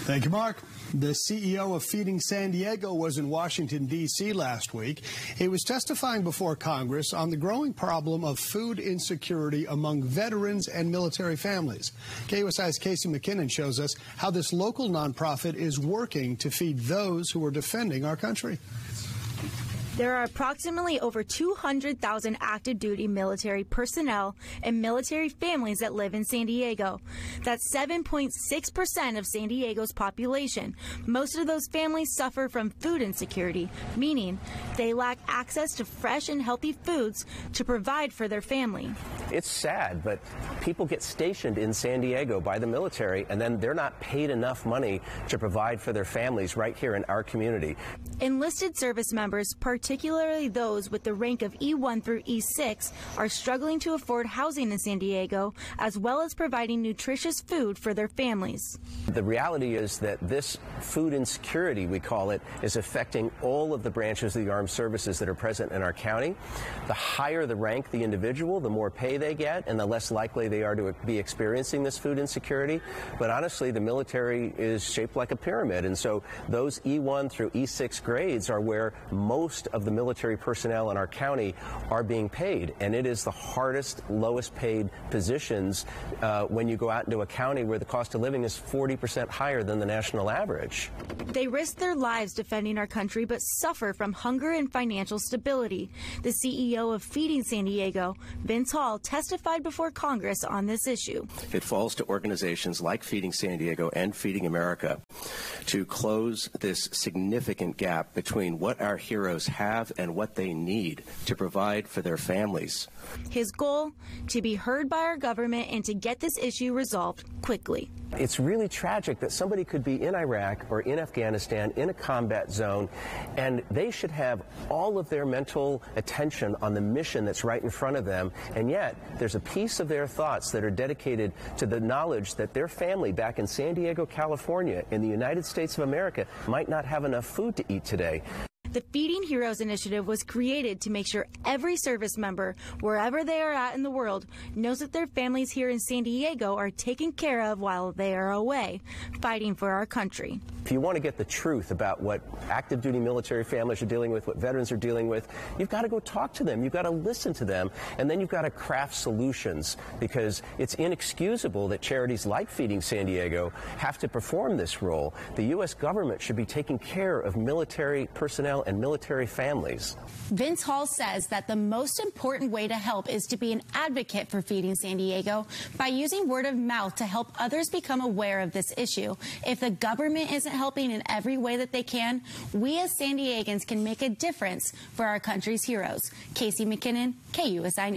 Thank you, Mark. The CEO of Feeding San Diego was in Washington, D.C. last week. He was testifying before Congress on the growing problem of food insecurity among veterans and military families. KUSI's Casey McKinnon shows us how this local nonprofit is working to feed those who are defending our country. There are approximately over 200,000 active duty military personnel and military families that live in San Diego. That's 7.6% of San Diego's population. Most of those families suffer from food insecurity, meaning they lack access to fresh and healthy foods to provide for their family. It's sad, but people get stationed in San Diego by the military, and then they're not paid enough money to provide for their families right here in our community. Enlisted service members, particularly those with the rank of E1 through E6, are struggling to afford housing in San Diego, as well as providing nutritious food for their families. The reality is that this food insecurity, we call it, is affecting all of the branches of the armed services that are present in our county. The higher the rank the individual, the more pay they get, and the less likely they are to be experiencing this food insecurity. But honestly, the military is shaped like a pyramid, and so those E1 through E6 grades are where most of the military personnel in our county are being paid, and it is the hardest, lowest paid positions when you go out into a county where the cost of living is 40% higher than the national average. They risk their lives defending our country but suffer from hunger and financial stability. The CEO of Feeding San Diego, Vince Hall, testified before Congress on this issue. It falls to organizations like Feeding San Diego and Feeding America to close this significant gap between what our heroes have and what they need to provide for their families. His goal, to be heard by our government and to get this issue resolved quickly. It's really tragic that somebody could be in Iraq or in Afghanistan in a combat zone, and they should have all of their mental attention on the mission that's right in front of them, and yet there's a piece of their thoughts that are dedicated to the knowledge that their family back in San Diego, California, in the United States of America, might not have enough food to eat today. The Feeding Heroes initiative was created to make sure every service member, wherever they are at in the world, knows that their families here in San Diego are taken care of while they are away, fighting for our country. If you want to get the truth about what active duty military families are dealing with, what veterans are dealing with, you've got to go talk to them. You've got to listen to them, and then you've got to craft solutions, because it's inexcusable that charities like Feeding San Diego have to perform this role. The U.S. government should be taking care of military personnel and military families. Vince Hall says that the most important way to help is to be an advocate for Feeding San Diego by using word of mouth to help others become aware of this issue. If the government isn't helping in every way that they can, we as San Diegans can make a difference for our country's heroes. Casey McKinnon, KUSI News.